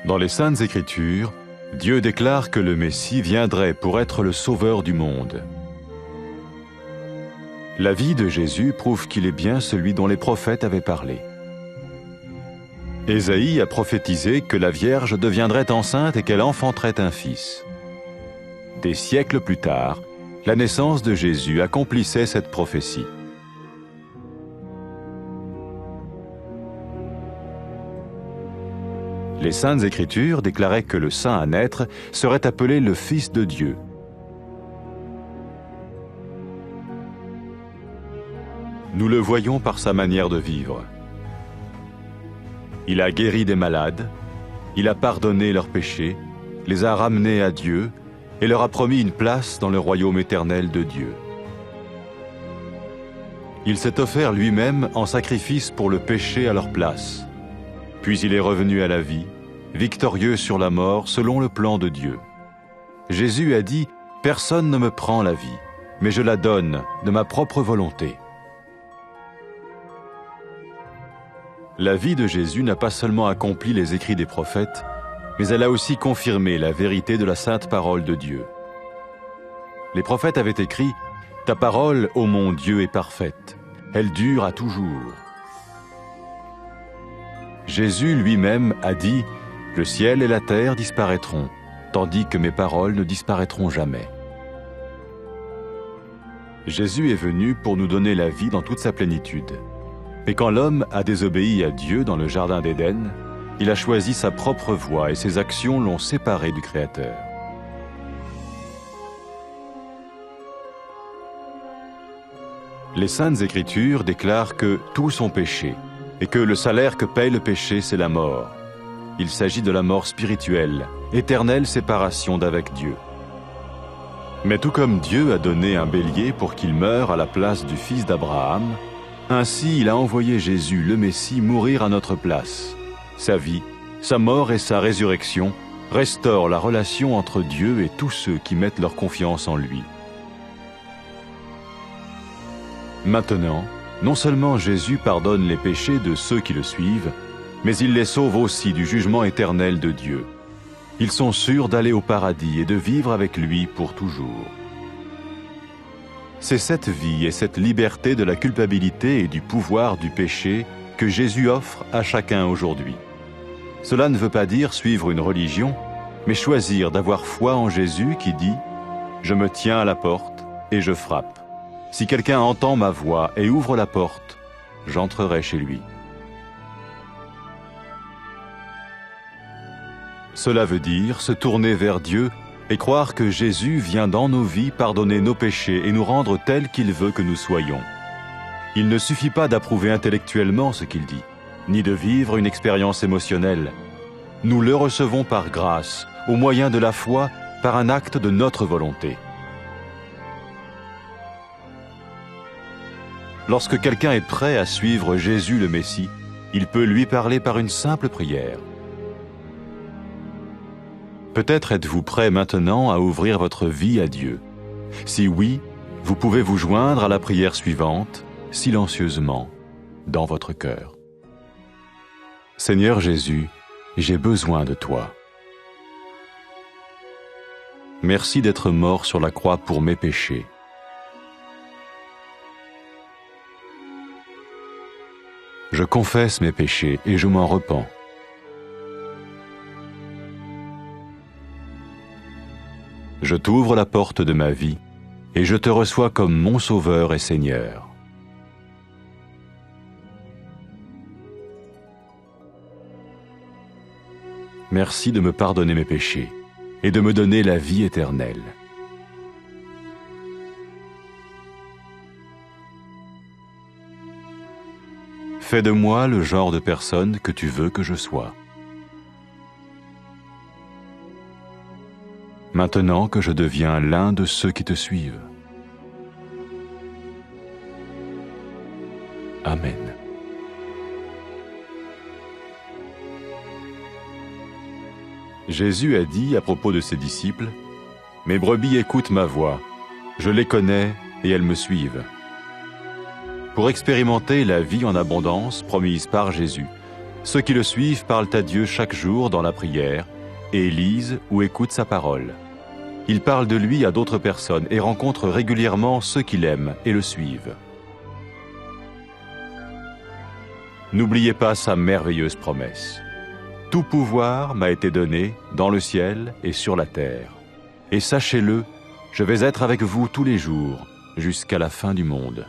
Dans les Saintes Écritures, Dieu déclare que le Messie viendrait pour être le sauveur du monde. La vie de Jésus prouve qu'il est bien celui dont les prophètes avaient parlé. Ésaïe a prophétisé que la Vierge deviendrait enceinte et qu'elle enfanterait un fils. Des siècles plus tard, la naissance de Jésus accomplissait cette prophétie. Les Saintes Écritures déclaraient que le saint à naître serait appelé le Fils de Dieu. Nous le voyons par sa manière de vivre. Il a guéri des malades, il a pardonné leurs péchés, les a ramenés à Dieu et leur a promis une place dans le royaume éternel de Dieu. Il s'est offert lui-même en sacrifice pour le péché à leur place. Puis il est revenu à la vie, victorieux sur la mort selon le plan de Dieu. Jésus a dit « Personne ne me prend la vie, mais je la donne de ma propre volonté ». La vie de Jésus n'a pas seulement accompli les écrits des prophètes, mais elle a aussi confirmé la vérité de la sainte parole de Dieu. Les prophètes avaient écrit « Ta parole, ô mon Dieu, est parfaite, elle dure à toujours ». Jésus lui-même a dit « Le ciel et la terre disparaîtront, tandis que mes paroles ne disparaîtront jamais ». Jésus est venu pour nous donner la vie dans toute sa plénitude. Mais quand l'homme a désobéi à Dieu dans le jardin d'Éden, il a choisi sa propre voie et ses actions l'ont séparé du Créateur. Les Saintes Écritures déclarent que tous ont péché et que le salaire que paye le péché, c'est la mort. Il s'agit de la mort spirituelle, éternelle séparation d'avec Dieu. Mais tout comme Dieu a donné un bélier pour qu'il meure à la place du fils d'Abraham, ainsi il a envoyé Jésus, le Messie, mourir à notre place. Sa vie, sa mort et sa résurrection restaurent la relation entre Dieu et tous ceux qui mettent leur confiance en lui. Maintenant, non seulement Jésus pardonne les péchés de ceux qui le suivent, mais il les sauve aussi du jugement éternel de Dieu. Ils sont sûrs d'aller au paradis et de vivre avec lui pour toujours. C'est cette vie et cette liberté de la culpabilité et du pouvoir du péché que Jésus offre à chacun aujourd'hui. Cela ne veut pas dire suivre une religion, mais choisir d'avoir foi en Jésus qui dit « Je me tiens à la porte et je frappe. Si quelqu'un entend ma voix et ouvre la porte, j'entrerai chez lui. » Cela veut dire se tourner vers Dieu et croire que Jésus vient dans nos vies pardonner nos péchés et nous rendre tels qu'il veut que nous soyons. Il ne suffit pas d'approuver intellectuellement ce qu'il dit, ni de vivre une expérience émotionnelle. Nous le recevons par grâce, au moyen de la foi, par un acte de notre volonté. Lorsque quelqu'un est prêt à suivre Jésus le Messie, il peut lui parler par une simple prière. Peut-être êtes-vous prêt maintenant à ouvrir votre vie à Dieu. Si oui, vous pouvez vous joindre à la prière suivante, silencieusement, dans votre cœur. Seigneur Jésus, j'ai besoin de toi. Merci d'être mort sur la croix pour mes péchés. Je confesse mes péchés et je m'en repens. Je t'ouvre la porte de ma vie et je te reçois comme mon Sauveur et Seigneur. Merci de me pardonner mes péchés et de me donner la vie éternelle. Fais de moi le genre de personne que tu veux que je sois. Maintenant que je deviens l'un de ceux qui te suivent. Amen. Jésus a dit à propos de ses disciples, « Mes brebis écoutent ma voix, je les connais et elles me suivent. » Pour expérimenter la vie en abondance promise par Jésus, Ceux qui le suivent parlent à Dieu chaque jour dans la prière et lisent ou écoutent sa parole. Ils parlent de lui à d'autres personnes et rencontrent régulièrement ceux qui l'aiment et le suivent. N'oubliez pas sa merveilleuse promesse. Tout pouvoir m'a été donné dans le ciel et sur la terre. Et sachez-le, je vais être avec vous tous les jours jusqu'à la fin du monde.